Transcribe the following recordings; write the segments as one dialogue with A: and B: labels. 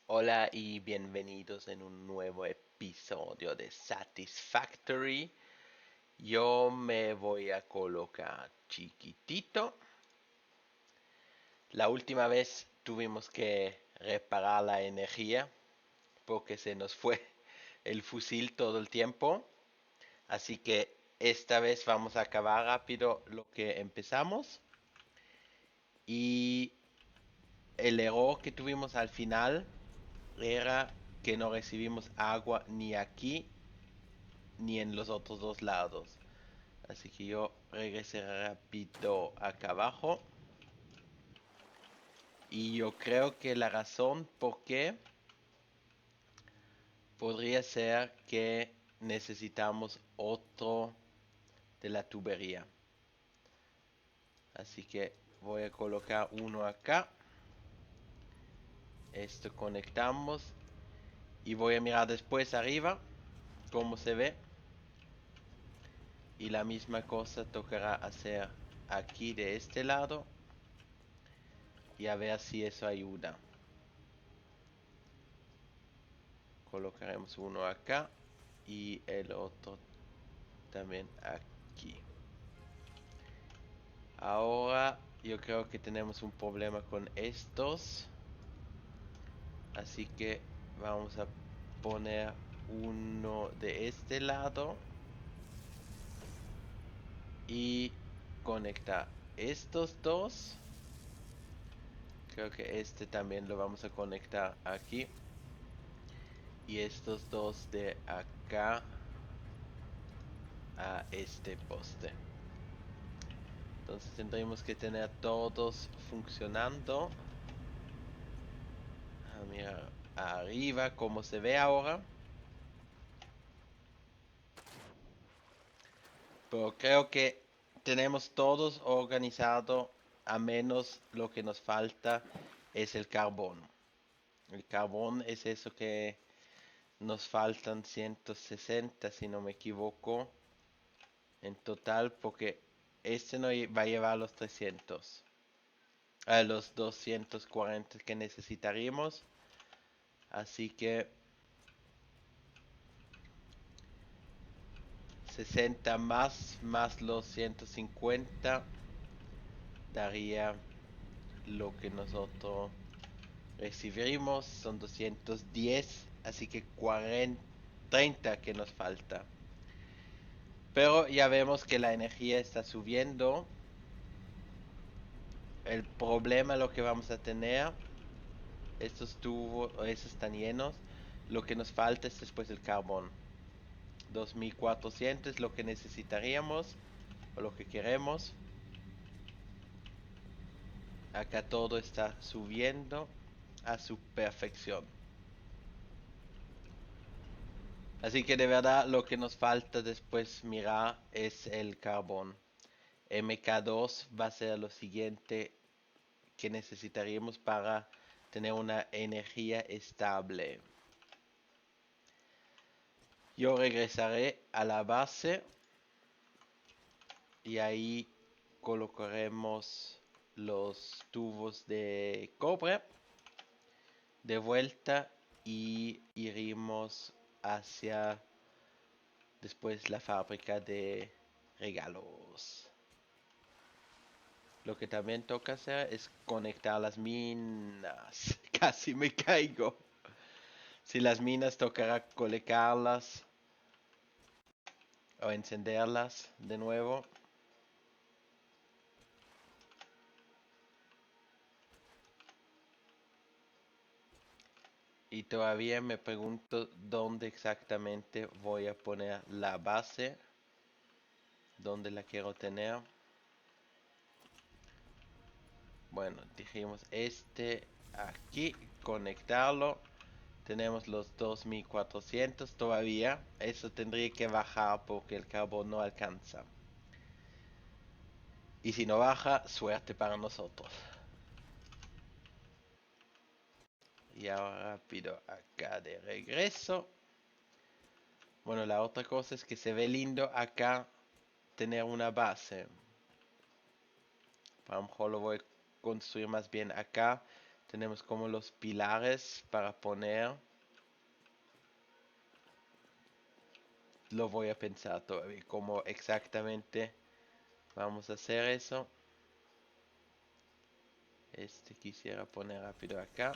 A: Hola y bienvenidos en un nuevo episodio de Satisfactory. Yo me voy a colocar chiquitito. La última vez tuvimos que reparar la energía porque se nos fue el fusil todo el tiempo. Así que esta vez vamos a acabar rápido lo que empezamos. Y el error que tuvimos al final era que no recibimos agua ni aquí ni en los otros dos lados. Así que yo regresé rápido acá abajo. Y yo creo que la razón por qué podría ser que necesitamos otro de la tubería. Así que voy a colocar uno acá. Esto conectamos. Y voy a mirar después arriba cómo se ve. Y la misma cosa tocará hacer aquí de este lado. Y a ver si eso ayuda. Colocaremos uno acá y el otro también aquí. Ahora yo creo que tenemos un problema con estos. Así que vamos a poner uno de este lado. Y conectar estos dos. Creo que este también lo vamos a conectar aquí. Y estos dos de acá a este poste. Entonces tendremos que tener todos funcionando. Mira arriba cómo se ve ahora. Pero creo que tenemos todos organizado, a menos lo que nos falta es el carbón. El carbón es eso que nos faltan 160 si no me equivoco en total, porque este no va a llevar los 300, a los 240 que necesitaríamos. Así que 60 más los 150 daría lo que nosotros recibimos. Son 210, así que 40, 30 que nos falta. Pero ya vemos que la energía está subiendo. El problema lo que vamos a tener, estos tubos, esos están llenos. Lo que nos falta es después el carbón. 2400 es lo que necesitaríamos o lo que queremos. Acá todo está subiendo a su perfección. Así que de verdad lo que nos falta después mirar es el carbón. MK2 va a ser lo siguiente que necesitaríamos para tener una energía estable. Yo regresaré a la base y ahí colocaremos los tubos de cobre de vuelta y iremos hacia después la fábrica de regalos. Lo que también toca hacer es conectar las minas. Casi me caigo. Si las minas tocará colocarlas o encenderlas de nuevo. Y todavía me pregunto dónde exactamente voy a poner la base. Dónde la quiero tener. Bueno, dijimos este aquí, conectarlo. Tenemos los 2400 todavía. Eso tendría que bajar porque el carbón no alcanza. Y si no baja, suerte para nosotros. Y ahora rápido acá de regreso. Bueno, la otra cosa es que se ve lindo acá tener una base. A lo mejor lo voy a construir más bien acá. Tenemos como los pilares para poner. Lo voy a pensar todavía, cómo exactamente vamos a hacer eso. Quisiera poner rápido acá.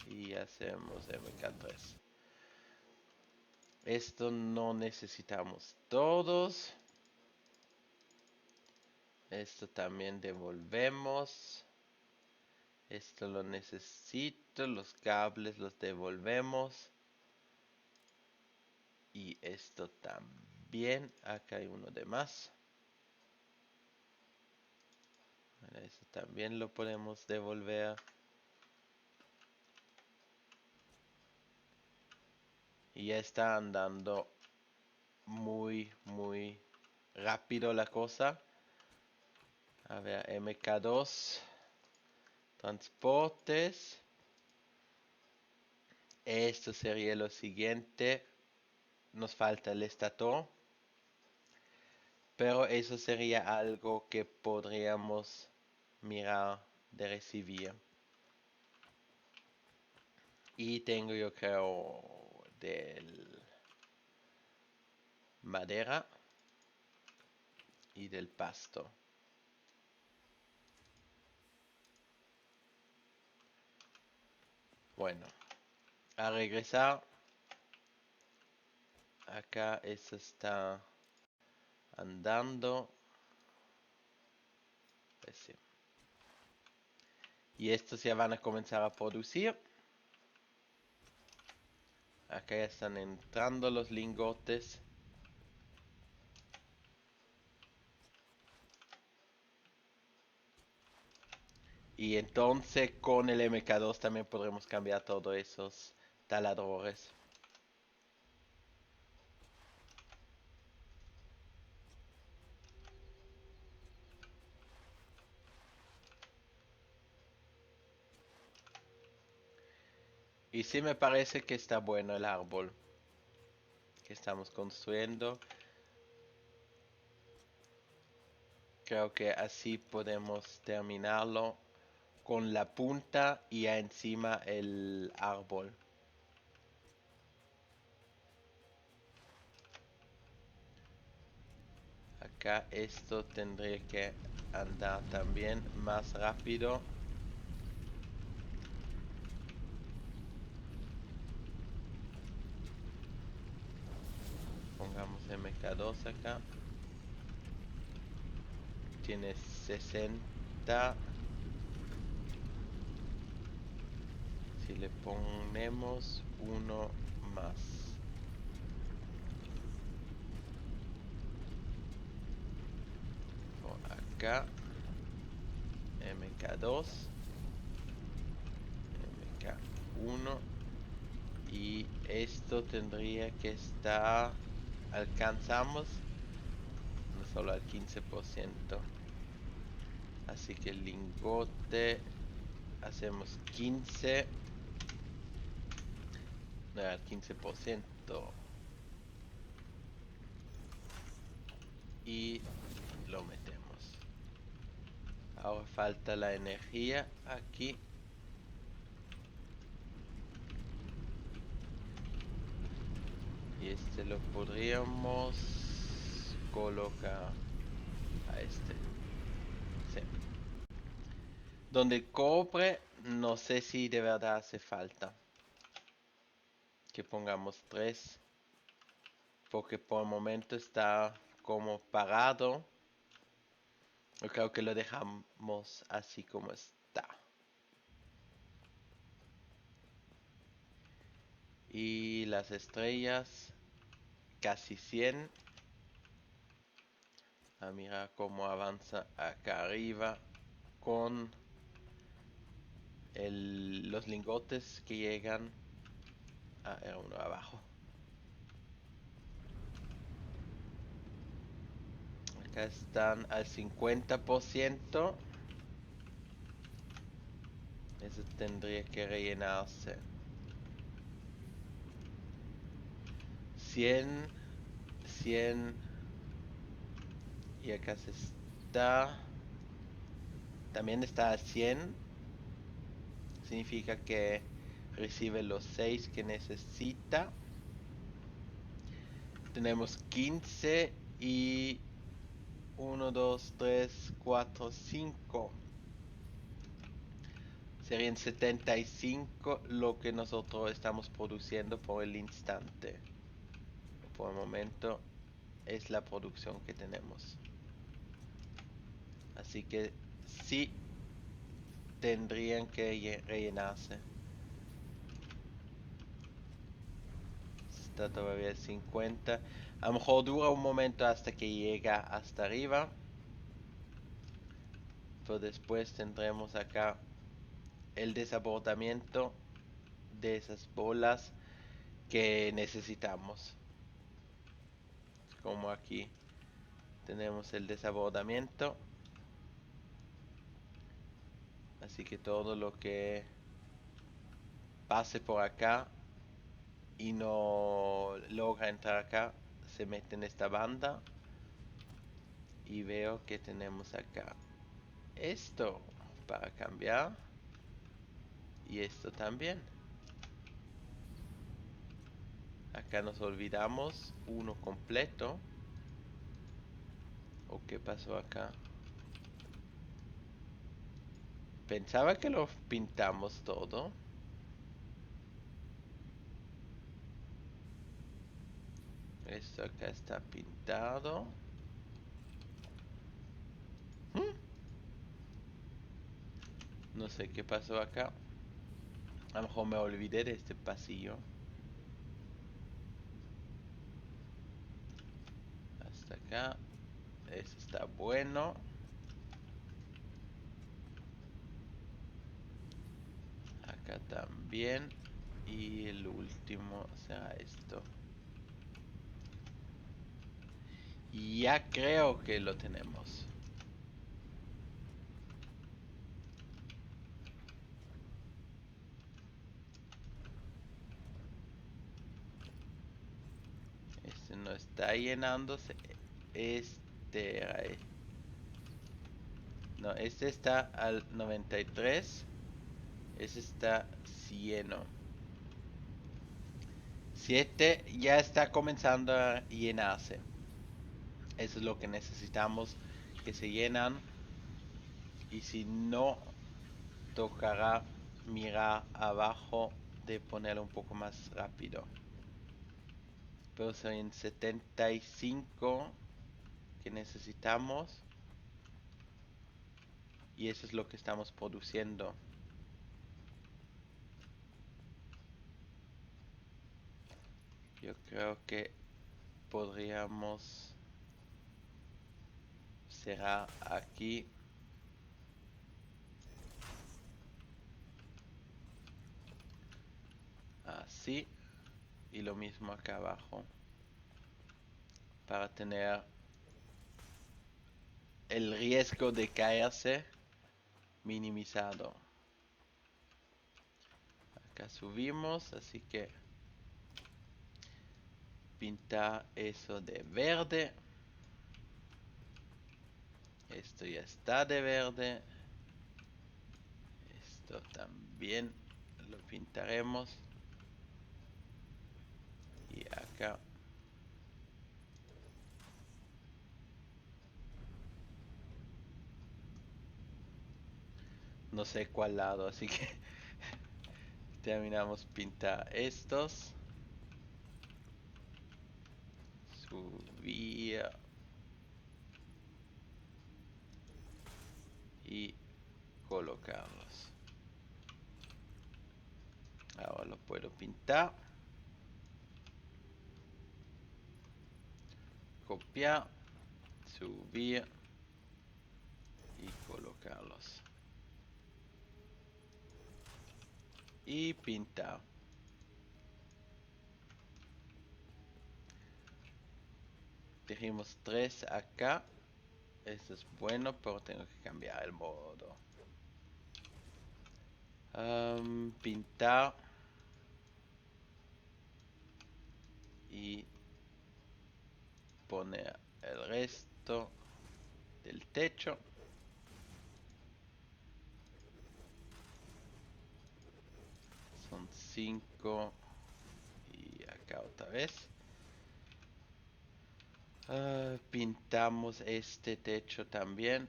A: Y hacemos MK3. Esto no necesitamos todos. Esto también devolvemos. Esto lo necesito. Los cables los devolvemos. Y esto también. Acá hay uno de más. Eso también lo podemos devolver. Y ya está andando muy rápido la cosa. A ver, MK2. Transportes. Esto sería lo siguiente. Nos falta el estator. Pero eso sería algo que podríamos mirar de recibir. Y tengo yo creo del madera y del pasto. Bueno, a regresar. Acá eso está andando. Pues sí. Y estos ya van a comenzar a producir. Acá ya están entrando los lingotes. Y entonces con el MK2 también podremos cambiar todos esos taladros. Y sí me parece que está bueno el árbol que estamos construyendo. Creo que así podemos terminarlo con la punta y encima el árbol. Acá esto tendría que andar también más rápido. Pongamos MK2 acá. Tiene 60. Si le ponemos uno más. Por acá. MK2. MK1. Y esto tendría que estar. Alcanzamos. No solo al 15%. Así que el lingote. Hacemos 15. No, al 15%. Y lo metemos. Ahora falta la energía aquí. Y este lo podríamos colocar a este. Sí. Donde el cobre, no sé si de verdad hace falta que pongamos 3. Porque por el momento está como parado. Yo creo que lo dejamos así como está. Y las estrellas, casi 100. A mirar cómo avanza acá arriba con los lingotes que llegan. Era uno abajo. Acá están al 50%. Eso tendría que rellenarse. 100. 100. Y acá se está. También está a 100. Significa que recibe los 6 que necesita. Tenemos 15 y 1, 2, 3, 4, 5. Serían 75 lo que nosotros estamos produciendo por el instante. Por el momento es la producción que tenemos. Así que sí tendrían que rellenarse. Está todavía 50. A lo mejor dura un momento hasta que llega hasta arriba. Pero después tendremos acá el desabordamiento de esas bolas que necesitamos. Como aquí tenemos el desabordamiento. Así que todo lo que pase por acá y no logra entrar acá se mete en esta banda. Y veo que tenemos acá esto para cambiar. Y esto también. Acá nos olvidamos uno completo. ¿O qué pasó acá? Pensaba que lo pintamos todo. Esto acá está pintado. ¿Mm? No sé qué pasó acá. A lo mejor me olvidé de este pasillo. Hasta acá. Eso está bueno. Acá también. Y el último será esto. Y ya creo que lo tenemos. Este no está llenándose. Este era no, este está al 93. Ese está lleno. 7 ya está comenzando a llenarse. Eso es lo que necesitamos que se llenan. Y si no, tocará mirar abajo de poner un poco más rápido. Pero son 75 que necesitamos. Y eso es lo que estamos produciendo. Yo creo que podríamos cerrar aquí. Así. Y lo mismo acá abajo. Para tener el riesgo de caerse minimizado. Acá subimos, así que pintar eso de verde. Esto ya está de verde. Esto también lo pintaremos. Y acá. No sé cuál lado, así que terminamos pintar estos. Subir. Y colocarlos. Ahora lo puedo pintar. Copiar. Subir. Y colocarlos. Y pintar. Dijimos 3 acá. Esto es bueno, pero tengo que cambiar el modo. Pintar. Y poner el resto del techo. 5 y acá otra vez. Pintamos este techo también.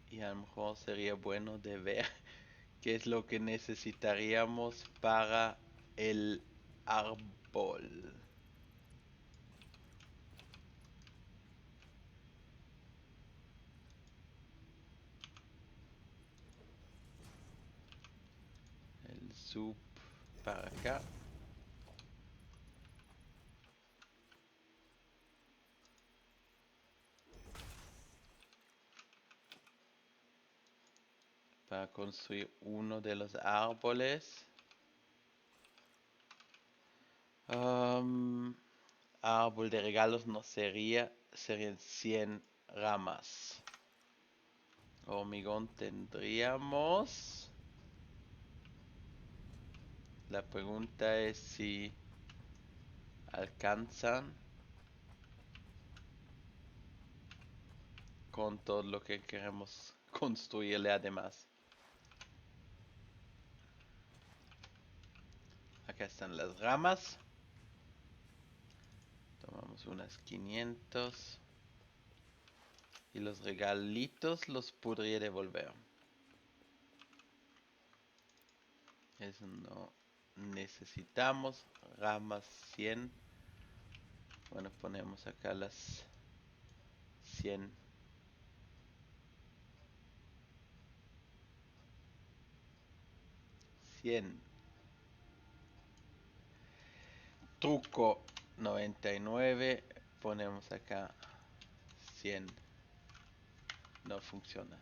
A: Y a lo mejor sería bueno de ver qué es lo que necesitaríamos para el árbol. El sub para acá. Para construir uno de los árboles. Árbol de regalos no serían 100 ramas. Hormigón tendríamos. La pregunta es si alcanzan con todo lo que queremos construirle además. Acá están las ramas. Tomamos unas 500. Y los regalitos los podría devolver. Eso no necesitamos. Ramas 100. Bueno, ponemos acá las 100. 100. Truco 99. Ponemos acá 100. No funciona.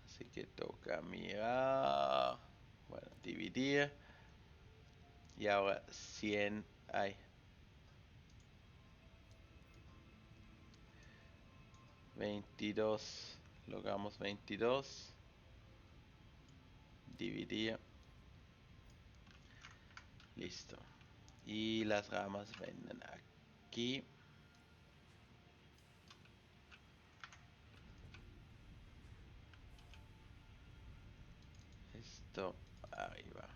A: Así que toca mirar. Bueno, dividir. Y ahora 100. Ay. 22. Logramos 22. Dividir. Listo. Y las ramas venden aquí. Esto arriba.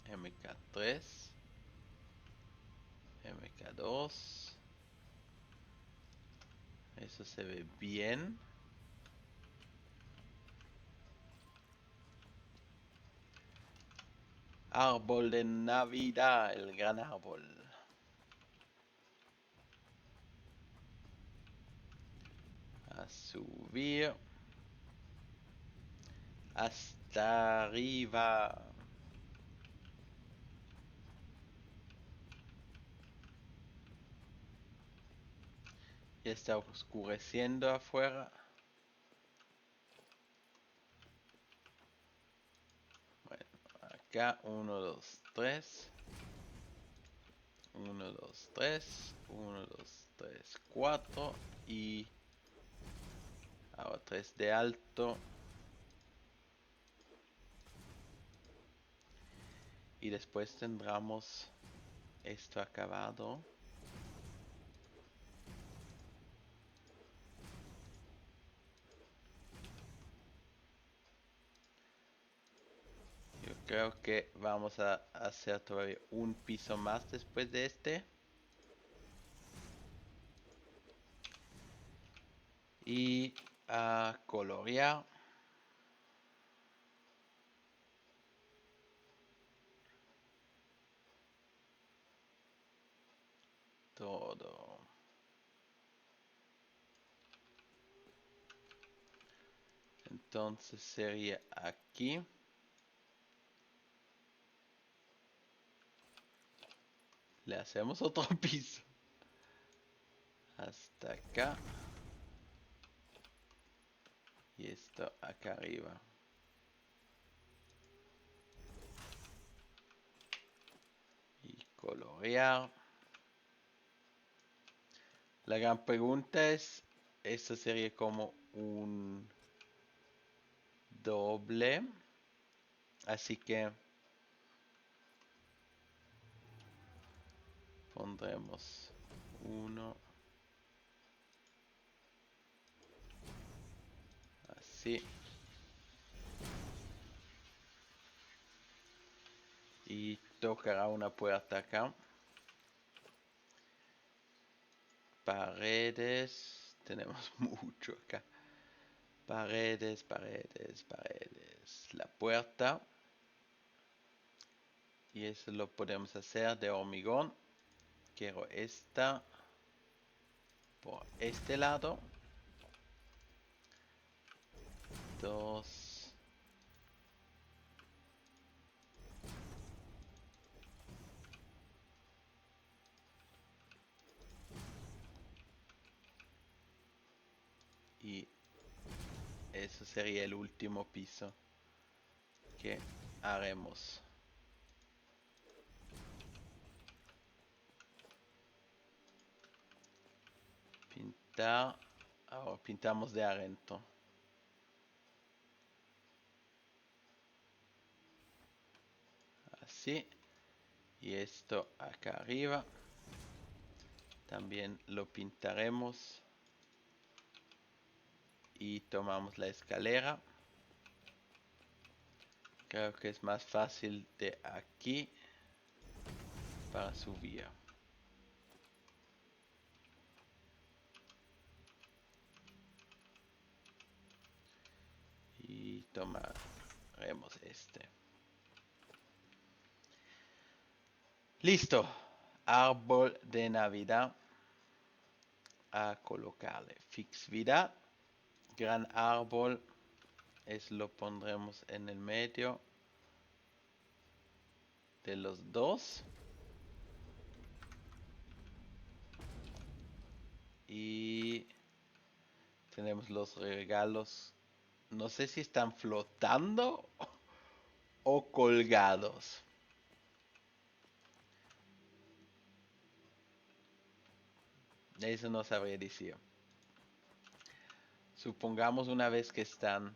A: MK3. MK2. Eso se ve bien. Árbol de Navidad, el gran árbol. A subir. Hasta arriba. Ya está oscureciendo afuera. Bueno, acá 1, 2, 3. 1, 2, 3. 1, 2, 3, 4. Y ahora 3 de alto. Y después tendremos esto acabado. Yo creo que vamos a hacer todavía un piso más después de este. Y a colorear. Todo. Entonces sería aquí. Le hacemos otro piso. Hasta acá. Y esto acá arriba. Y colorear. La gran pregunta es, esto sería como un doble. Así que pondremos 1, así. Y tocará una puerta acá. Paredes. Tenemos mucho acá. Paredes, paredes, paredes. La puerta. Y eso lo podemos hacer de hormigón. Quiero esta por este lado. 2. Y eso sería el último piso que haremos. Pintar. Ahora pintamos de adentro. Así. Y esto acá arriba. También lo pintaremos. Y tomamos la escalera. Creo que es más fácil de aquí para subir. Y tomaremos este. Listo. Árbol de Navidad. A colocarle fixidad. Gran árbol. Lo pondremos en el medio de los dos. Y tenemos los regalos. No sé si están flotando o colgados. Eso no sabría decir. Supongamos una vez que están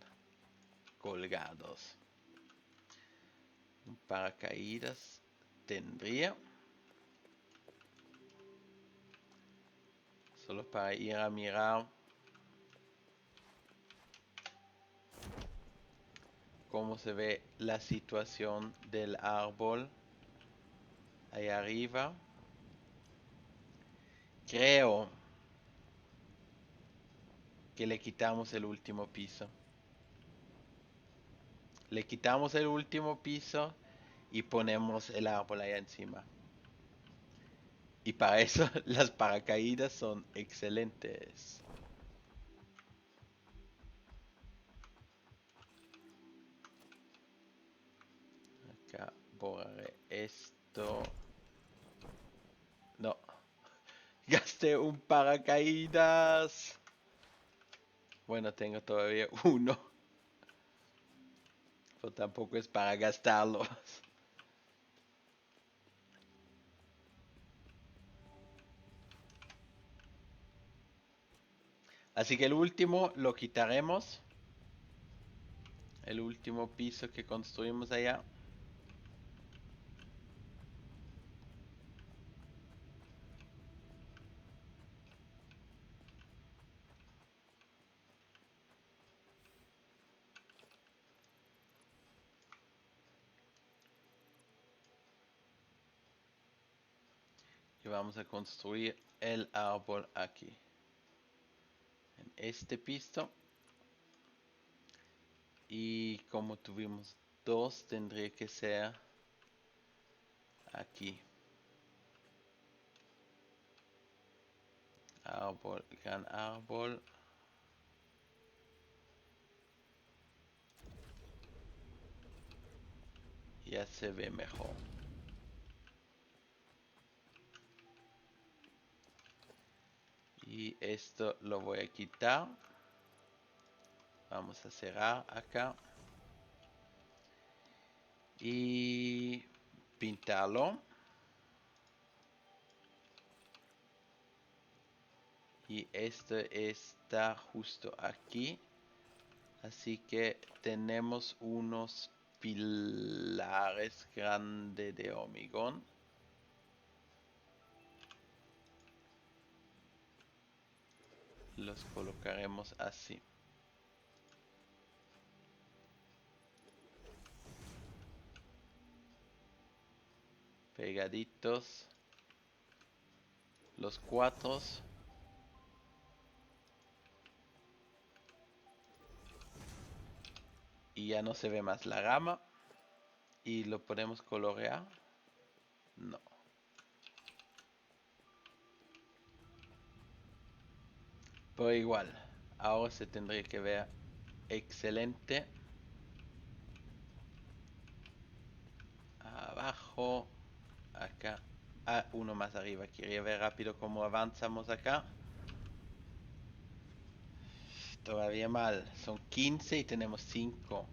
A: colgados. Un paracaídas tendría. Solo para ir a mirar cómo se ve la situación del árbol ahí arriba. Creo que le quitamos el último piso. Le quitamos el último piso y ponemos el árbol allá encima. Y para eso las paracaídas son excelentes. Acá borraré esto. No. Gasté un paracaídas. Bueno, tengo todavía uno. Pero tampoco es para gastarlos. Así que el último lo quitaremos. El último piso que construimos allá. Y vamos a construir el árbol aquí. En este piso. Y como tuvimos dos, tendría que ser aquí. Árbol, gran árbol. Ya se ve mejor. Y esto lo voy a quitar. Vamos a cerrar acá. Y pintarlo. Y esto está justo aquí. Así que tenemos unos pilares grandes de hormigón. Los colocaremos así. pegaditos los 4. Y ya no se ve más la rama. Y lo podemos colorear. No. Pero igual, ahora se tendría que ver excelente. Abajo, acá. Ah, uno más arriba. Quería ver rápido cómo avanzamos acá. Todavía mal. Son 15 y tenemos 5.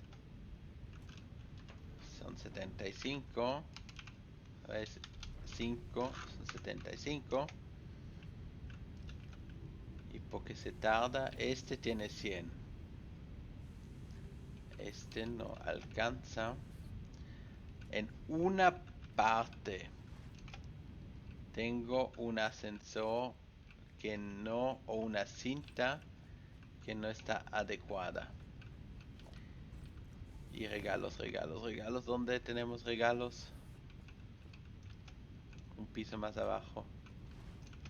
A: Son 75. A ver, 5 son 75. Y porque se tarda, este tiene 100. Este no alcanza. En una parte tengo un ascensor que no, o una cinta que no está adecuada. Y regalos, regalos, regalos. ¿Dónde tenemos regalos? Un piso más abajo.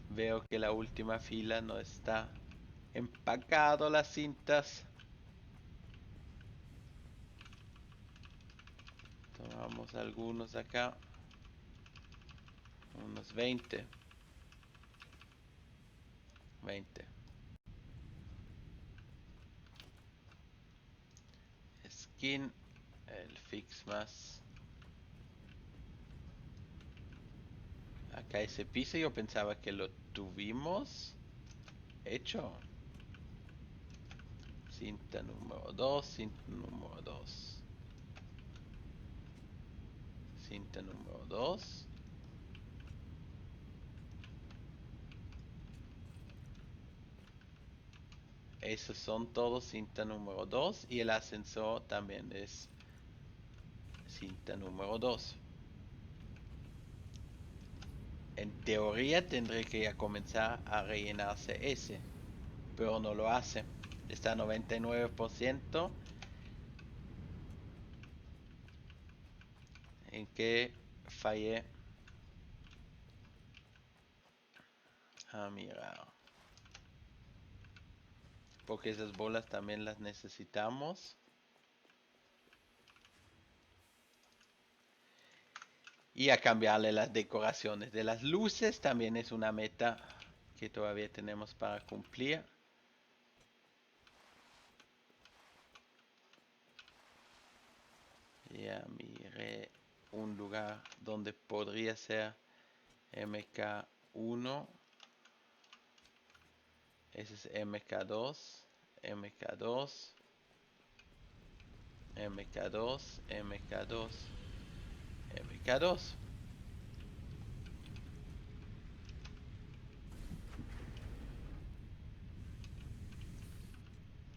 A: Veo que la última fila no está empacado las cintas. Tomamos algunos acá. Unos 20. 20. Skin. El fix más. Acá ese piso yo pensaba que lo tuvimos hecho. Cinta número 2, cinta número 2. Cinta número 2. Esos son todos cinta número 2 y el ascensor también es cinta número 2. En teoría tendré que ya comenzar a rellenarse ese, pero no lo hace. Está a 99%. ¿En qué fallé? Mira. Porque esas bolas también las necesitamos. Y a cambiarle las decoraciones de las luces también es una meta que todavía tenemos para cumplir. Ya miré un lugar donde podría ser MK1. Ese es MK2. MK2. MK2. MK2. MK2.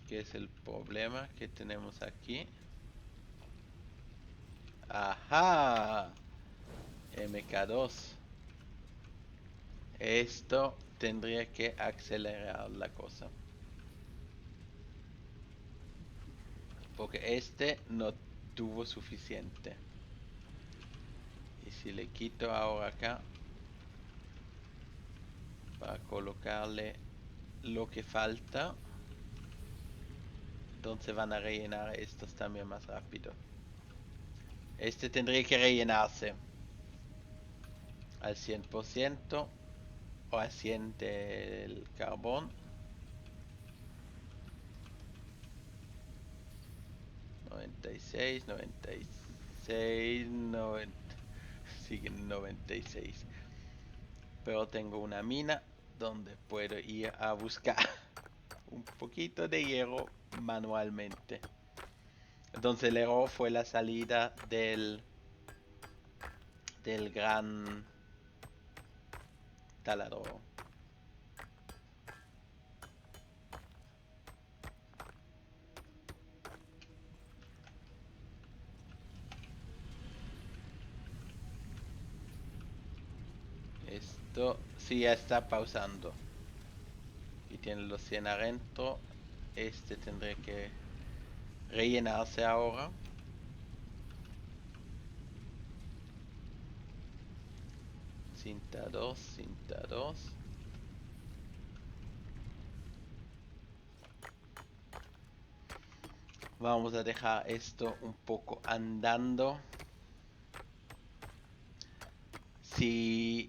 A: ¿Qué es el problema que tenemos aquí? Ajá. MK2. Esto tendría que acelerar la cosa. Porque este no tuvo suficiente. Y si le quito ahora acá para colocarle lo que falta, entonces van a rellenar estos también más rápido. Este tendría que rellenarse al 100% o al 100 del carbón. 96, 96, 90. Siguen 96. Pero tengo una mina donde puedo ir a buscar un poquito de hierro manualmente. Entonces el error fue la salida del gran taladro. Esto sí ya está pausando. Y tiene los 100 adentro. Este tendré que rellenarse ahora. Cinta 2, cinta 2. Vamos a dejar esto un poco andando. Si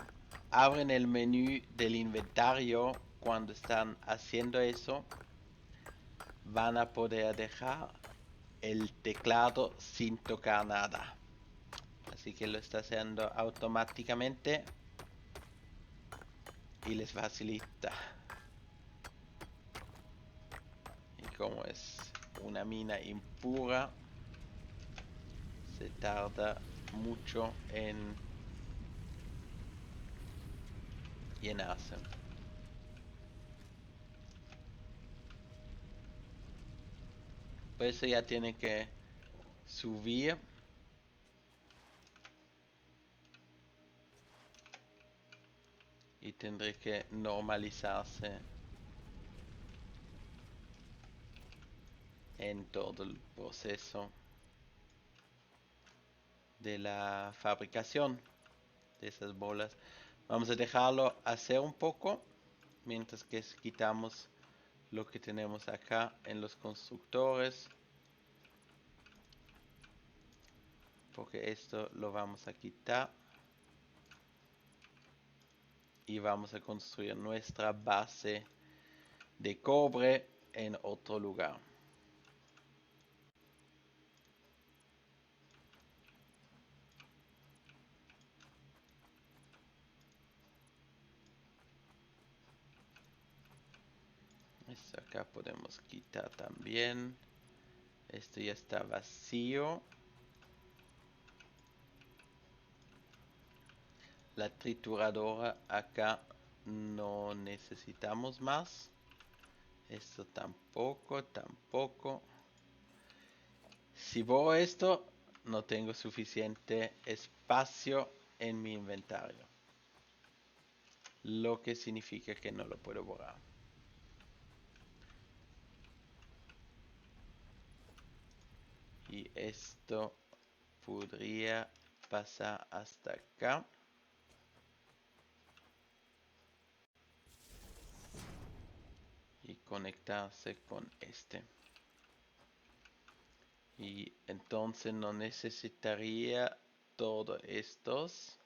A: abren el menú del inventario cuando están haciendo eso, van a poder dejar el teclado sin tocar nada. Así que lo está haciendo automáticamente y les facilita. Y como es una mina impura, se tarda mucho en llenarse. Por eso ya tiene que subir y tendré que normalizarse en todo el proceso de la fabricación de esas bolas. Vamos a dejarlo hacer un poco mientras que quitamos lo que tenemos acá en los constructores, porque esto lo vamos a quitar y vamos a construir nuestra base de cobre en otro lugar. Esto acá podemos quitar también. Esto ya está vacío. La trituradora acá no necesitamos más. Esto tampoco, tampoco. Si borro esto, no tengo suficiente espacio en mi inventario. Lo que significa que no lo puedo borrar. Y esto podría pasar hasta acá. Y conectarse con este. Y entonces no necesitaría todos estos.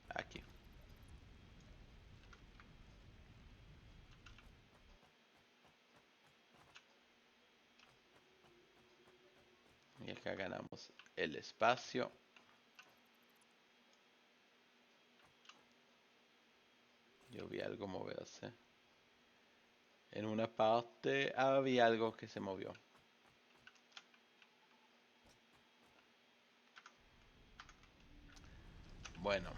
A: Aquí. Y acá ganamos el espacio. Yo vi algo moverse. En una parte había algo que se movió. Bueno.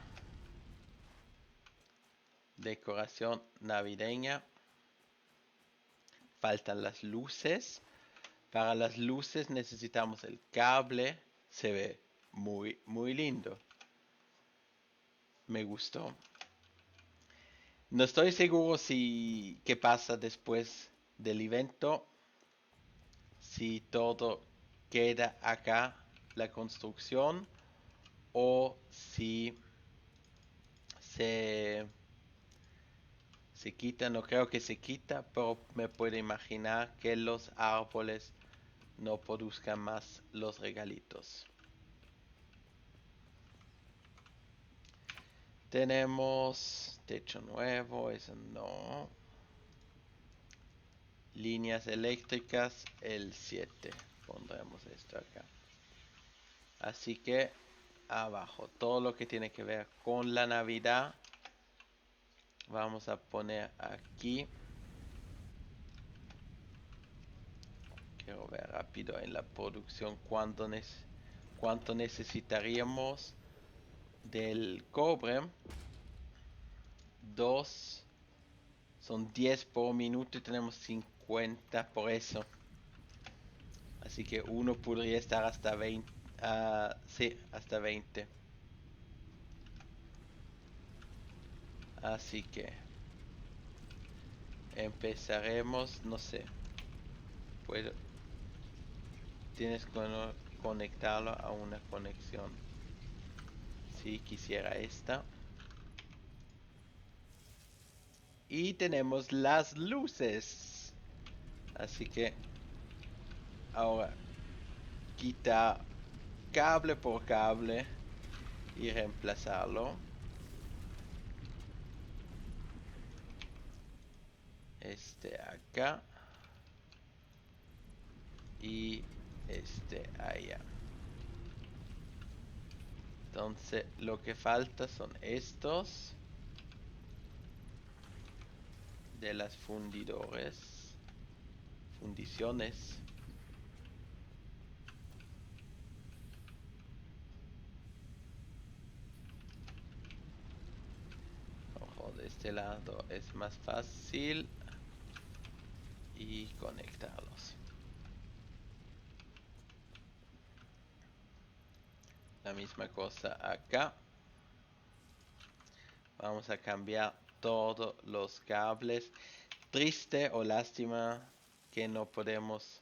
A: Decoración navideña. Faltan las luces. Para las luces necesitamos el cable. Se ve muy, muy lindo. Me gustó. No estoy seguro si qué pasa después del evento. Si todo queda acá la construcción o si se quita. No creo que se quita, pero me puedo imaginar que los árboles no produzcan más los regalitos. Tenemos techo nuevo, eso no. Líneas eléctricas, el 7. Pondremos esto acá. Así que abajo, todo lo que tiene que ver con la Navidad, vamos a poner aquí. Quiero ver rápido en la producción cuánto necesitaríamos del cobre. 2 son 10 por minuto y tenemos 50 por eso. Así que uno podría estar hasta 20. Sí, hasta 20. Así que empezaremos, no sé. Puedo. Tienes conectarlo a una conexión. Si quisiera esta. Y tenemos las luces. Así que ahora quita cable por cable y reemplazarlo. Este acá. Y este allá. Entonces lo que falta son estos de las fundiciones. Ojo, de este lado es más fácil y conectarlos. La misma cosa acá. Vamos a cambiar todos los cables. Triste o lástima que no podemos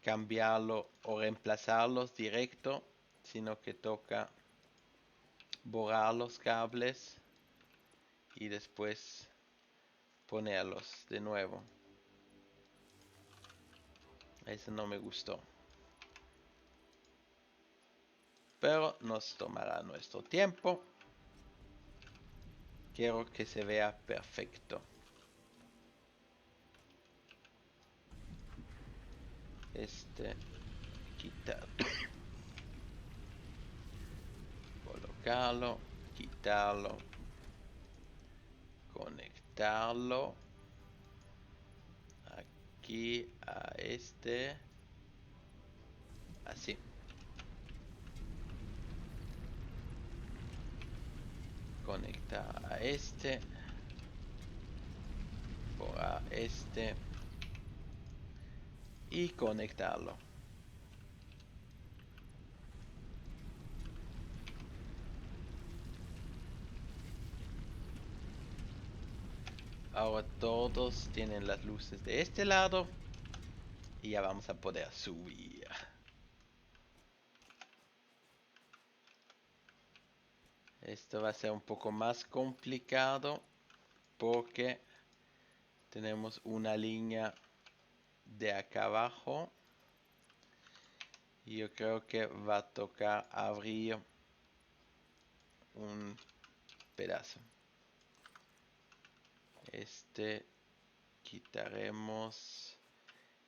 A: cambiarlo o reemplazarlos directo, sino que toca borrar los cables y después ponerlos de nuevo. Eso no me gustó. Pero nos tomará nuestro tiempo. Quiero que se vea perfecto. Quitar. Colocarlo, quitarlo, conectarlo. Aquí a este. Así. Conectar a este. Por a este. Y conectarlo. Ahora todos tienen las luces de este lado. Y ya vamos a poder subir. Esto va a ser un poco más complicado. Porque tenemos una línea de acá abajo. Y yo creo que va a tocar abrir un pedazo. Quitaremos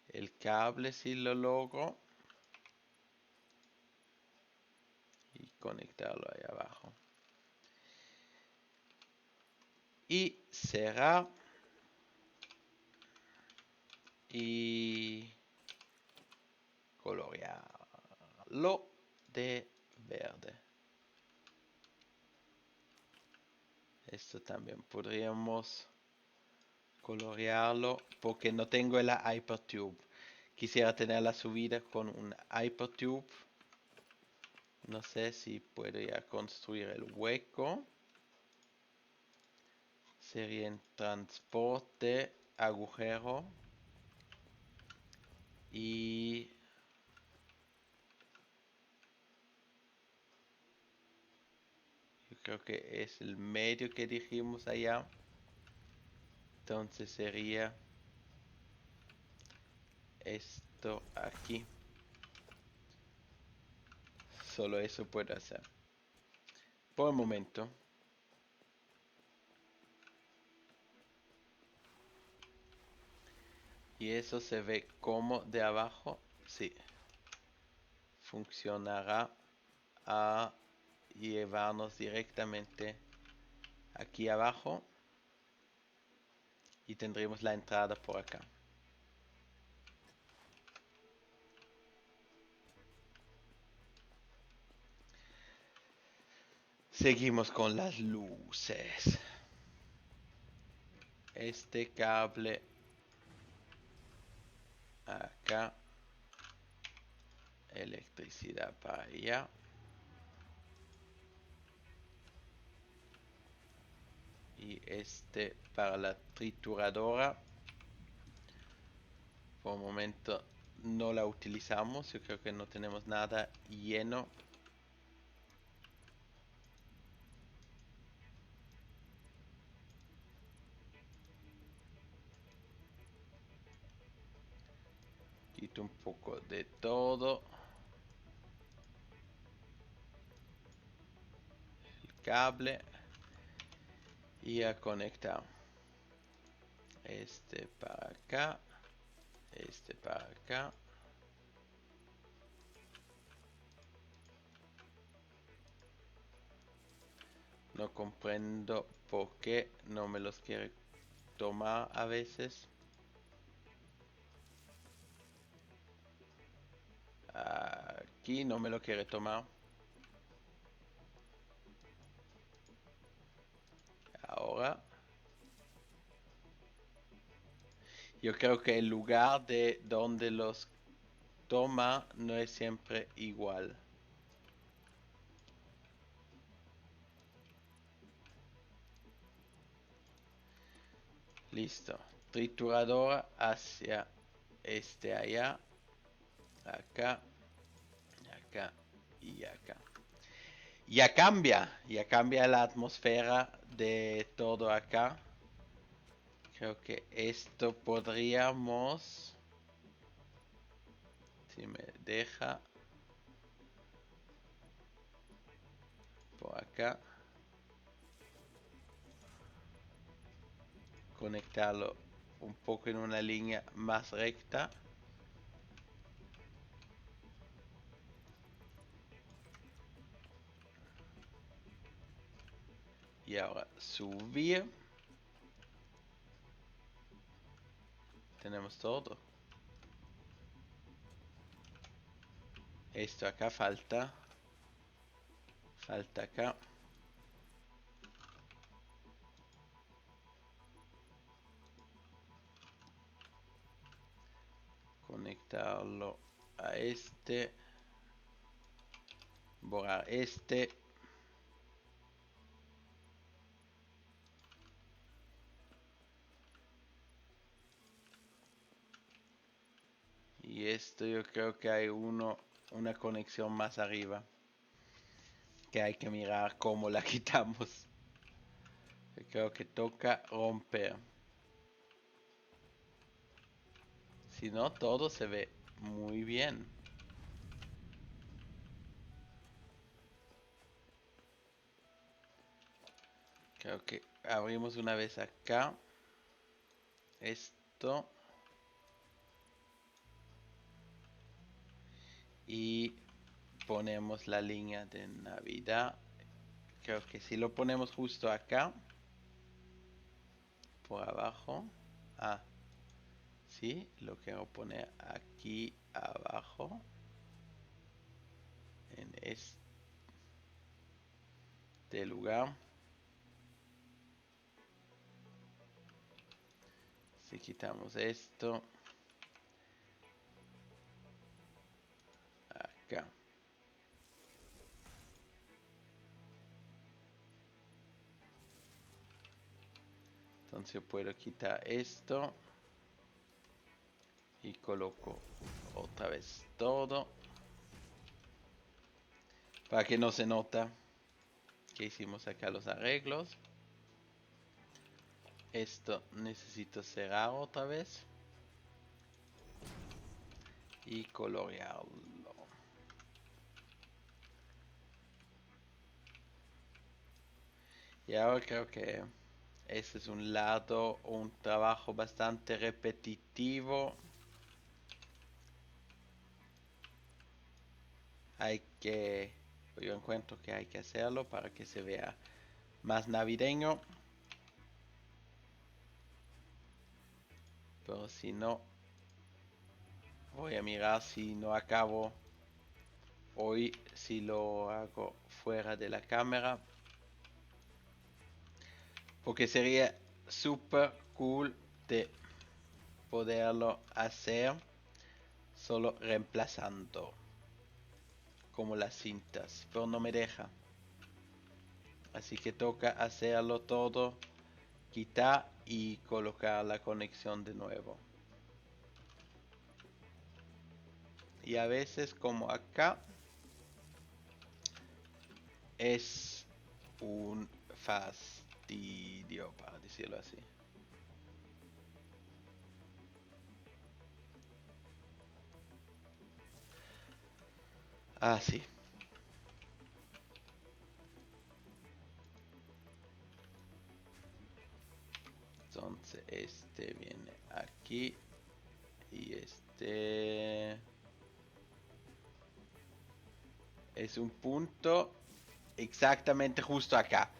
A: el cable si lo logro. Y conectarlo ahí abajo. Y cerrar. Y colorearlo de verde. Esto también podríamos colorearlo porque no tengo la Hypertube. Quisiera tener la subida con un Hypertube. No sé si puedo ya construir el hueco. Sería en transporte, agujero. Y yo creo que es el medio que dijimos allá. Entonces sería esto aquí. Solo eso puedo hacer. Por el momento. Y eso se ve como de abajo. Sí. Funcionará a llevarnos directamente aquí abajo. Y tendremos la entrada por acá. Seguimos con las luces. Este cable acá. Electricidad para allá. Y para la trituradora. Por un momento no la utilizamos. Yo creo que no tenemos nada lleno. Quito un poco de todo. El cable. Y a conectar. Este para acá. Este para acá. No comprendo por qué no me los quiere tomar a veces. Aquí no me lo quiere tomar. Ahora. Yo creo que el lugar de donde los toma no es siempre igual. Listo. Trituradora hacia allá, acá, acá y acá. Ya cambia la atmósfera de todo acá. Creo que esto podríamos, si me deja, por acá, conectarlo un poco en una línea más recta. Y ahora subir. Tenemos todo. Esto acá falta. Falta acá. Conectarlo a este. Borrar este. Y esto yo creo que hay una conexión más arriba. Que hay que mirar cómo la quitamos. Yo creo que toca romper. Si no, todo se ve muy bien. Creo que abrimos una vez acá. Esto. Y ponemos la línea de Navidad. Creo que si lo ponemos justo acá. Por abajo. Ah. Sí, lo quiero poner aquí abajo. En este lugar. Si quitamos esto. Acá. Entonces yo puedo quitar esto. Y coloco otra vez todo. Para que no se nota que hicimos acá los arreglos. Esto necesito cerrar otra vez. Y colorearlo. Y ahora creo que este es un lado, un trabajo bastante repetitivo. Yo encuentro que hay que hacerlo para que se vea más navideño. Pero si no, voy a mirar si no acabo hoy, si lo hago fuera de la cámara. Porque sería super cool de poderlo hacer solo reemplazando como las cintas, pero no me deja. Así que toca hacerlo todo, quitar y colocar la conexión de nuevo. Y a veces como acá es un fastidio, para decirlo así. Ah, sí. Entonces este viene aquí y este es un punto exactamente justo acá.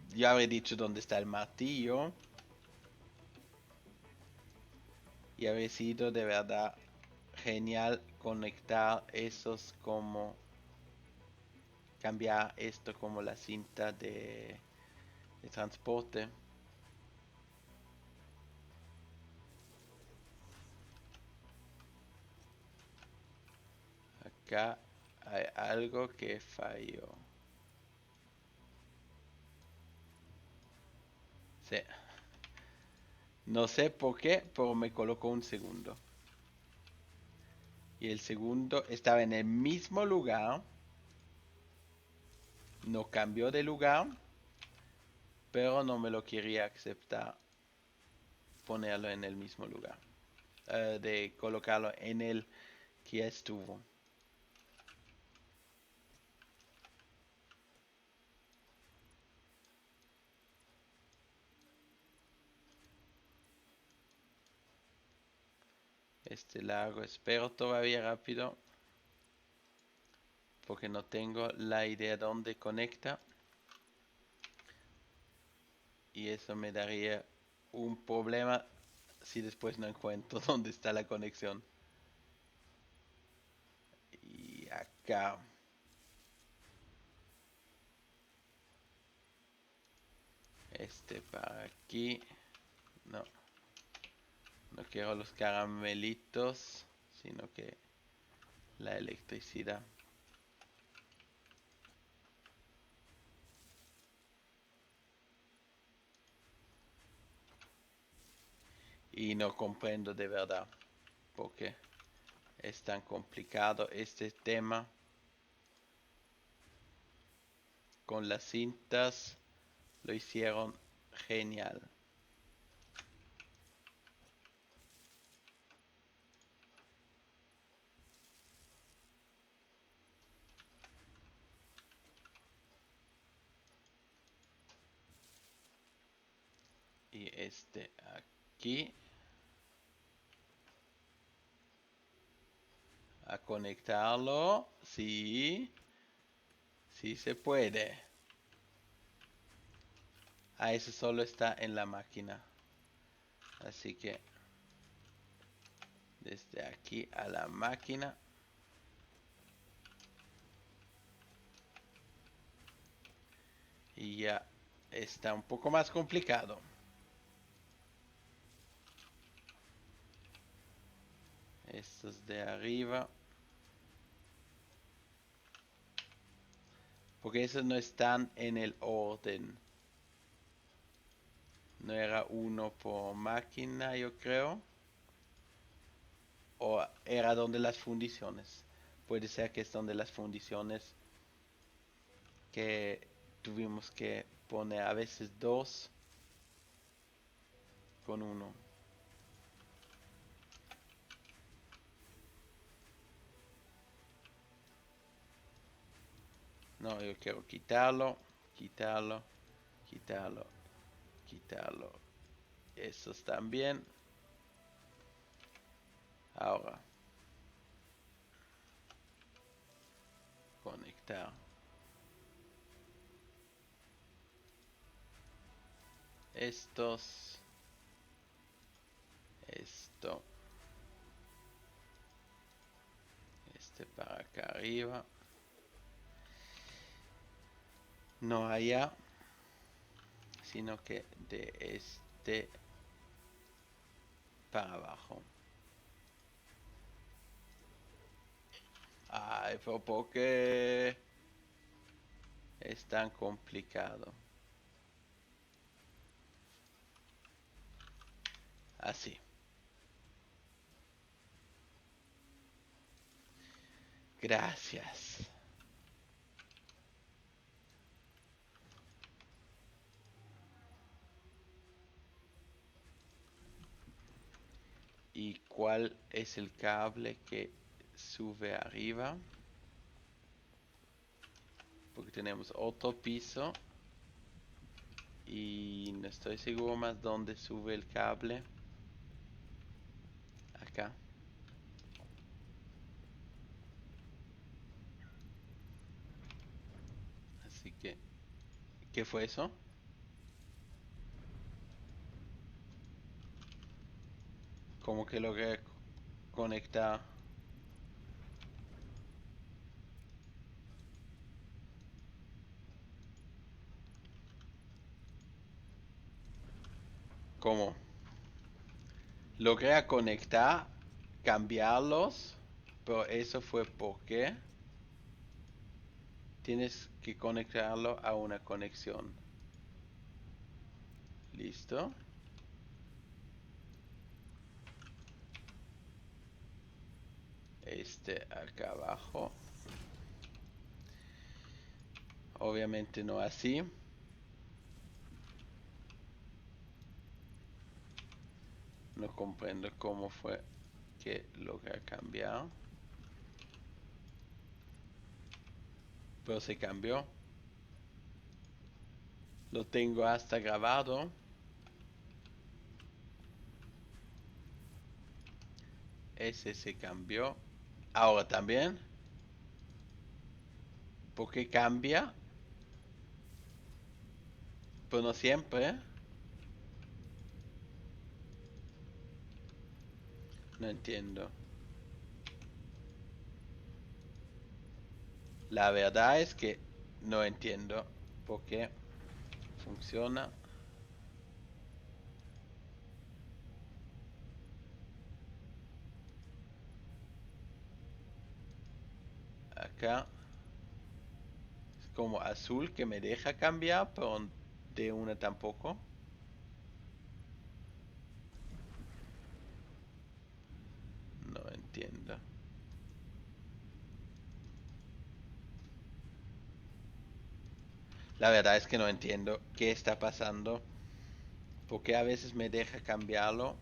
A: Ya habré dicho dónde está el martillo y habría sido de verdad genial conectar esos como cambiar esto como la cinta de transporte. Acá hay algo que falló. Sí. No sé por qué, pero me colocó un segundo. Y el segundo estaba en el mismo lugar. No cambió de lugar, pero no me lo quería aceptar ponerlo en el mismo lugar. De colocarlo en el que ya estuvo. Este largo, espero todavía rápido. Porque no tengo la idea dónde conecta. Y eso me daría un problema si después no encuentro dónde está la conexión. Y acá. Este para aquí. No, no quiero los caramelitos, sino que la electricidad. Y no comprendo de verdad por qué es tan complicado este tema. Con las cintas lo hicieron genial. Y este aquí a conectarlo. Sí, sí se puede. Ah, eso solo está en la máquina. Así que desde aquí a la máquina. Y ya está un poco más complicado. Estos de arriba. Porque esos no están en el orden. No era uno por máquina, yo creo. O era donde las fundiciones. Puede ser que es donde las fundiciones que tuvimos que poner a veces dos con uno. No, yo quiero quitarlo, quitarlo, quitarlo, quitarlo. Esos también. Ahora, conectar. Estos. Esto. Este para acá arriba. No allá, sino que de este para abajo. Ay, pero ¿por qué es tan complicado? Así. Gracias. ¿Y cuál es el cable que sube arriba? Porque tenemos otro piso y no estoy seguro más dónde sube el cable. Acá. Así que, ¿qué fue eso? Como que logré conectar. ¿Cómo? Logré conectar, cambiarlos, pero eso fue porque tienes que conectarlo a una conexión. ¿Listo? Acá abajo. Obviamente no así. No comprendo cómo fue que logré cambiar. Pero se cambió. Lo tengo hasta grabado. Ese se cambió. Ahora también. ¿Por qué cambia? Pues no siempre. No entiendo. La verdad es que no entiendo por qué funciona. Acá es como azul que me deja cambiar, pero de una tampoco. No entiendo. La verdad es que no entiendo qué está pasando. Porque a veces me deja cambiarlo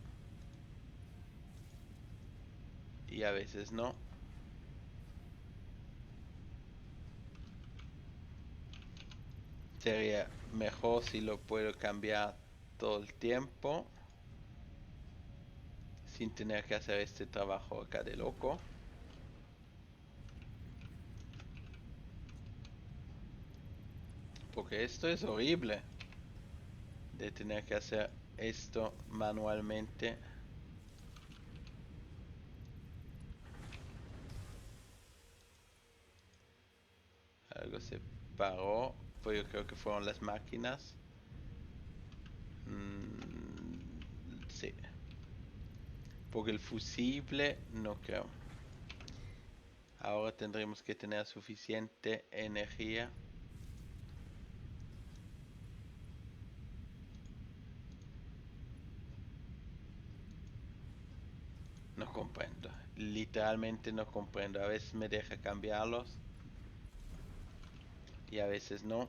A: y a veces no. Sería mejor si lo puedo cambiar todo el tiempo sin tener que hacer este trabajo acá de loco. Porque esto es horrible de tener que hacer esto manualmente. Algo se paró, pues yo creo que fueron las máquinas. Sí, porque el fusible no creo. Ahora tendremos que tener suficiente energía. No comprendo. Literalmente no comprendo. A veces me deja cambiarlos y a veces no.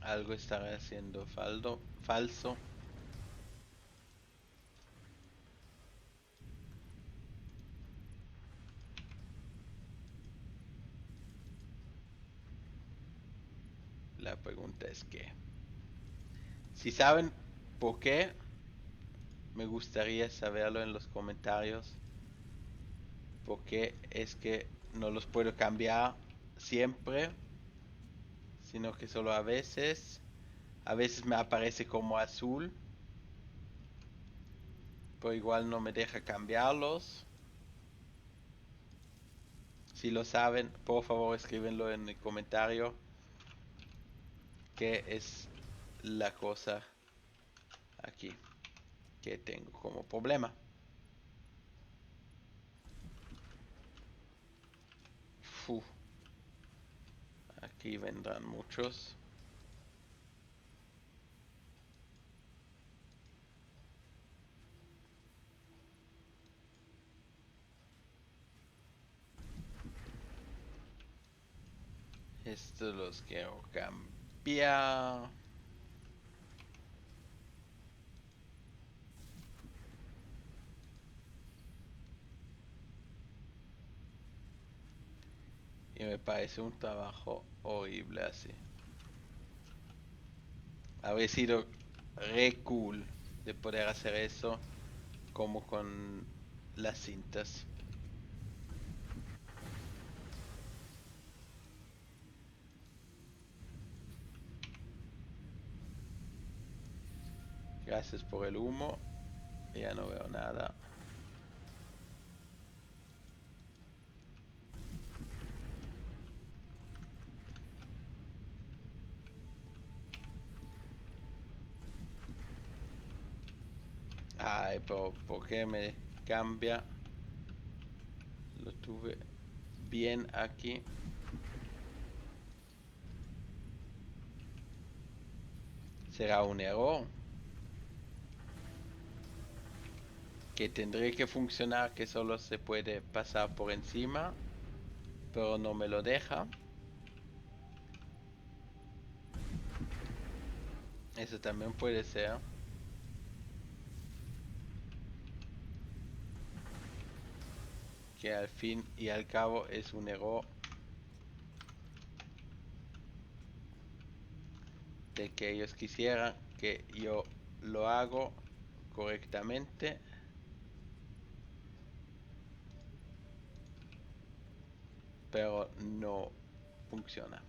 A: Algo estará haciendo falso. La pregunta es que, si saben por qué, me gustaría saberlo en los comentarios. ¿Por qué es que no los puedo cambiar siempre, sino que solo a veces? A veces me aparece como azul, pero igual no me deja cambiarlos. Si lo saben, por favor escríbenlo en el comentario. ¿Qué es la cosa aquí que tengo como problema? Fu, aquí vendrán muchos. Estos los quiero cambiar. Y me parece un trabajo horrible así. Habría sido re cool de poder hacer eso como con las cintas. Gracias por el humo. Ya no veo nada. Ay, pero ¿por qué me cambia? Lo tuve bien aquí. Será un error que tendría que funcionar, que solo se puede pasar por encima, pero no me lo deja. Eso también puede ser. Que al fin y al cabo es un error de que ellos quisieran que yo lo hago correctamente, pero no funciona.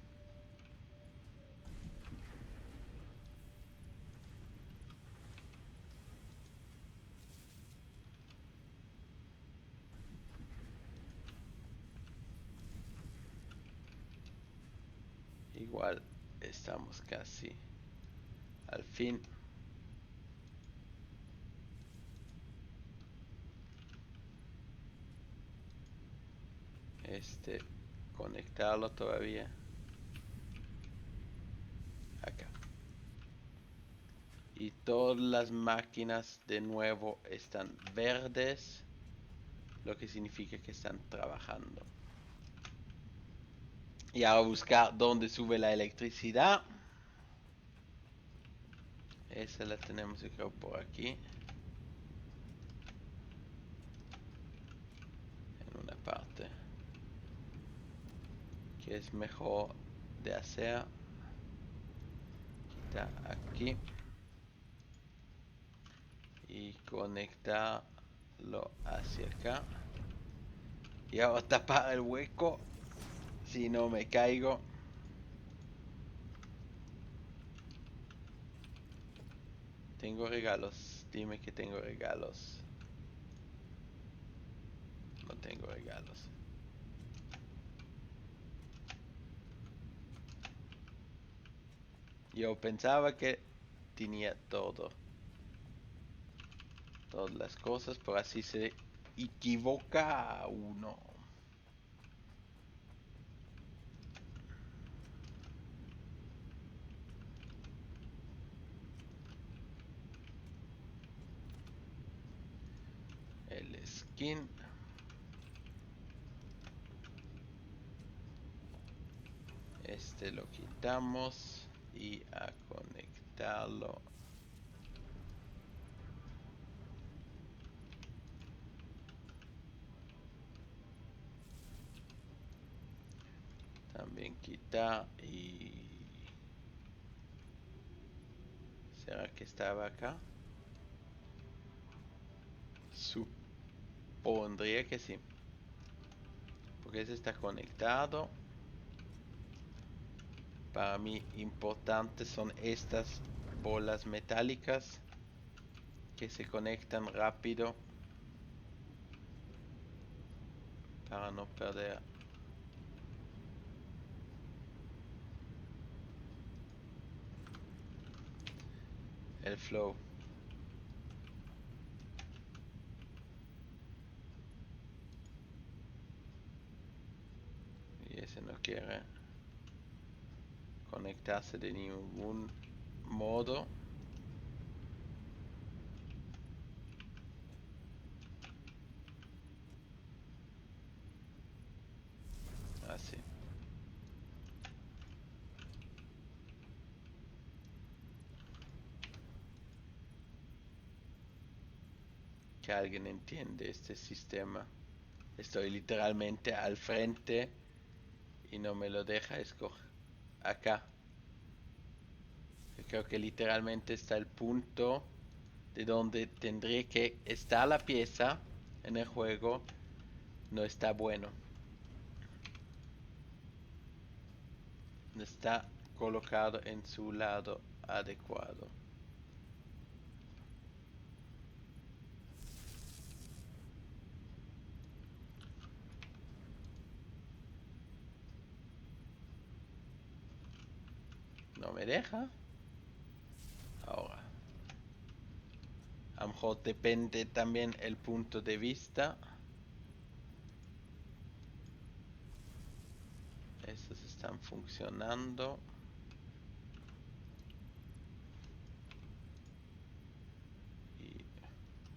A: Igual estamos casi al fin. Conectarlo todavía acá. Y todas las máquinas de nuevo están verdes, lo que significa que están trabajando. Y ahora buscar dónde sube la electricidad. Esa la tenemos, yo creo, por aquí. En una parte que es mejor de hacer. Quitar aquí. Y conectarlo hacia acá. Y ahora tapar el hueco. Si no me caigo. Tengo regalos. Dime que tengo regalos. No tengo regalos. Yo pensaba que tenía todo. Todas las cosas, pero así se equivoca uno. El skin. Lo quitamos y a conectarlo. También quitar y... ¿Será que estaba acá? Supondría que sí. Porque ese está conectado. Para mí importantes son estas bolas metálicas que se conectan rápido para no perder el flow. Y ese no quiere conectarse de ningún modo. Así. alguien entiende este sistema. Estoy literalmente al frente y no me lo deja escoger. Acá. Yo creo que literalmente está el punto de donde tendría que estar la pieza en el juego. No está bueno. No está colocado en su lado adecuado. No me deja. Ahora. A lo mejor depende también el punto de vista. Estos están funcionando. Y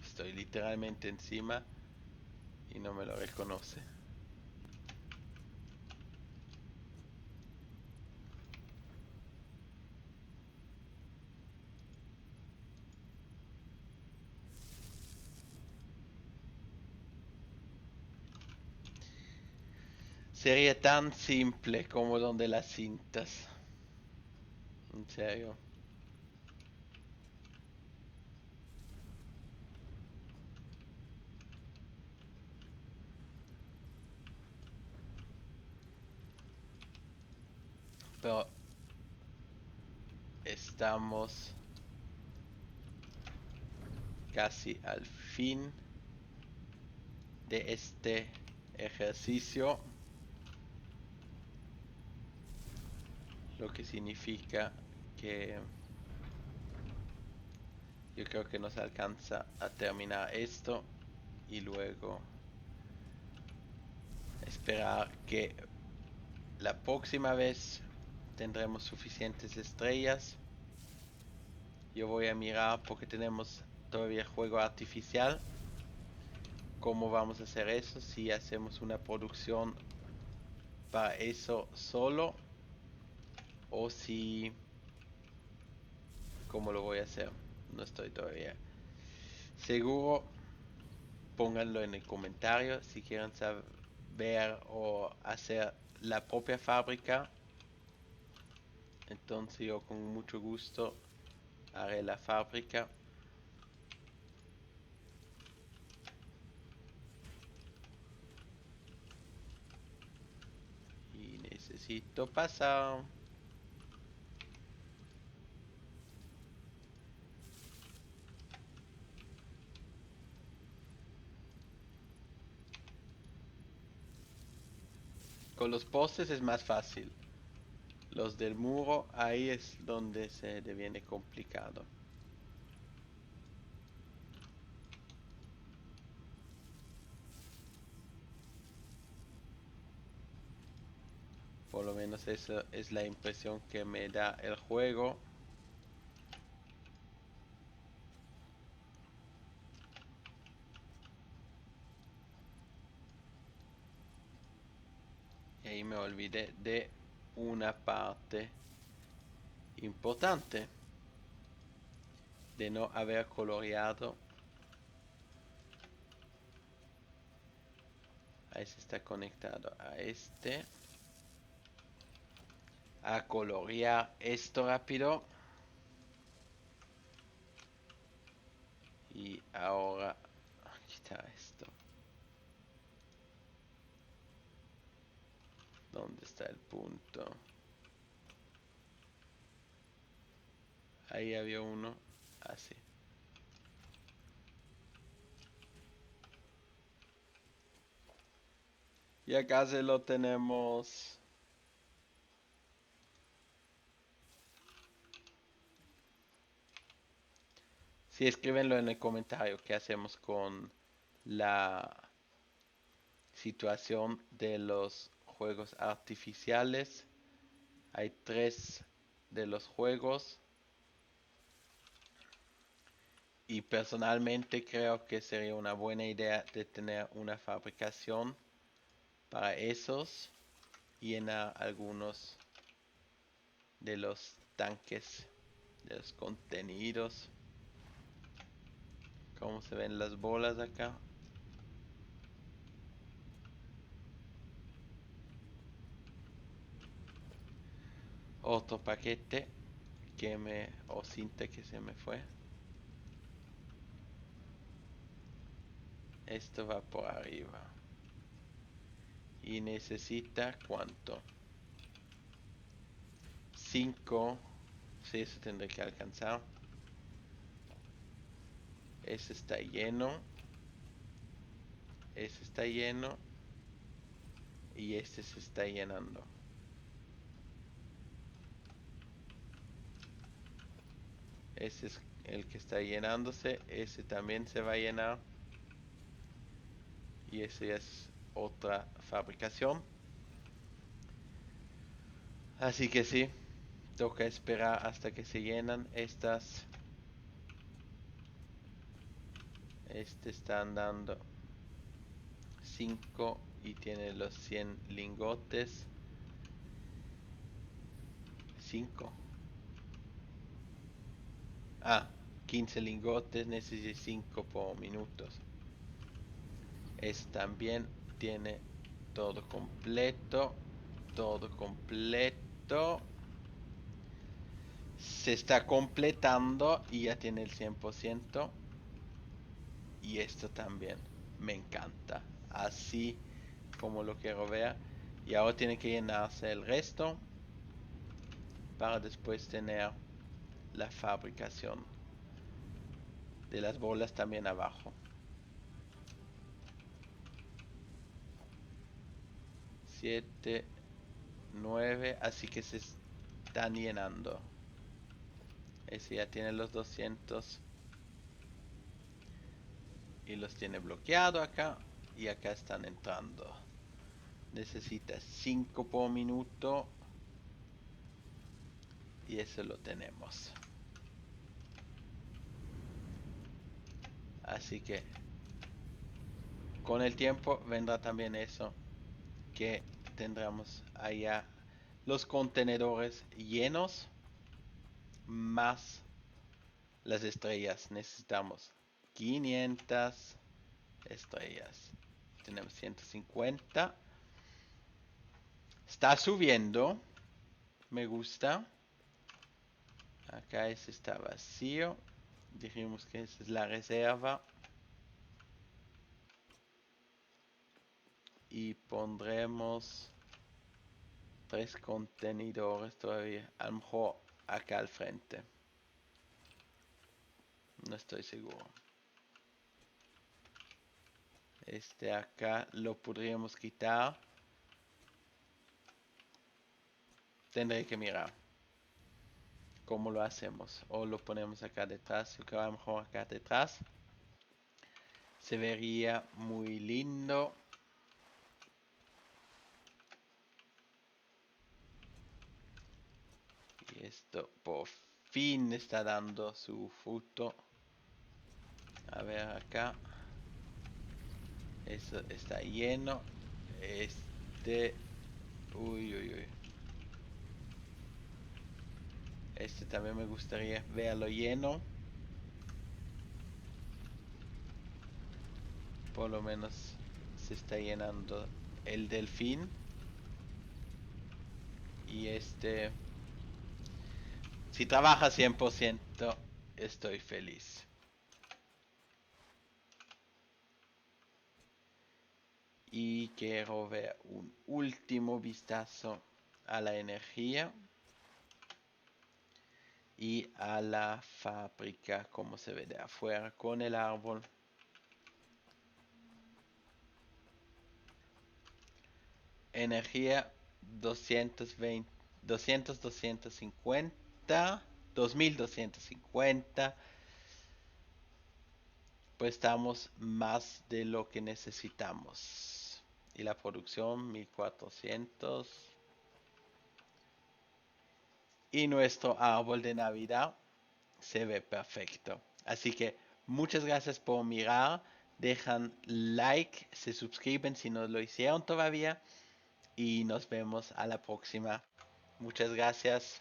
A: estoy literalmente encima y no me lo reconoce. Sería tan simple como donde las cintas. En serio. Pero estamos casi al fin de este ejercicio, lo que significa que yo creo que nos alcanza a terminar esto y luego esperar que la próxima vez tendremos suficientes estrellas. Yo voy a mirar porque tenemos todavía juego artificial. ¿Cómo vamos a hacer eso? Si hacemos una producción para eso solo o si... ¿Cómo lo voy a hacer? No estoy todavía seguro. Pónganlo en el comentario si quieren saber o hacer la propia fábrica. Entonces yo con mucho gusto haré la fábrica. Y necesito pasar. Con los postes es más fácil. Los del muro, ahí es donde se deviene complicado. Por lo menos esa es la impresión que me da el juego. Y ahí me olvidé de una parte importante. De no haber coloreado. Ahí se está conectado a este. A colorear esto rápido. Y ahora quitar esto. ¿Dónde está el punto? Ahí había uno. Así. Y acá se lo tenemos. Sí, escríbenlo en el comentario qué hacemos con la situación de los juegos artificiales. Hay 3 de los juegos. Y personalmente creo que sería una buena idea de tener una fabricación para esos y llenar algunos de los tanques, de los contenidos. cómo se ven las bolas acá. Otro paquete o cinta que se me fue. Esto va por arriba. Y necesita ¿cuánto? 5. Sí, eso tendré que alcanzar. Ese está lleno. Ese está lleno. Y este se está llenando. Ese es el que está llenándose. Ese también se va a llenar. Y ese es otra fabricación. Así que sí, toca esperar hasta que se llenan estas. Este está andando 5 y tiene los 100 lingotes. 5. 15 lingotes, necesito 5 por minutos. Este también tiene todo completo. Todo completo. Se está completando y ya tiene el 100%. Y esto también me encanta. Así como lo quiero ver. Y ahora tiene que llenarse el resto para después tener la fabricación de las bolas también abajo. 7, 9, así que se están llenando. Ese ya tiene los 200 y los tiene bloqueado acá. Y acá están entrando. Necesita 5 por minuto. Y eso lo tenemos. Así que con el tiempo vendrá también eso, que tendremos allá los contenedores llenos más las estrellas. Necesitamos 500 estrellas. Tenemos 150. Está subiendo. Me gusta. Acá ese está vacío. Dijimos que esa es la reserva. Y pondremos 3 contenedores todavía. A lo mejor acá al frente. No estoy seguro. Este acá lo podríamos quitar. Tendré que mirar cómo lo hacemos. O lo ponemos acá detrás. Yo creo que a lo mejor acá detrás se vería muy lindo. Y esto por fin está dando su fruto. A ver acá. Eso está lleno. Uy, uy, uy. Este también me gustaría verlo lleno. Por lo menos se está llenando el delfín. Y si trabaja 100%, estoy feliz. Y quiero ver un último vistazo a la energía y a la fábrica, como se ve de afuera con el árbol. Energía 220, 200, 250, 2250. Pues estamos más de lo que necesitamos. Y la producción 1400. Y nuestro árbol de Navidad se ve perfecto. Así que muchas gracias por mirar. Dejan like, se suscriben si no lo hicieron todavía. Y nos vemos a la próxima. Muchas gracias.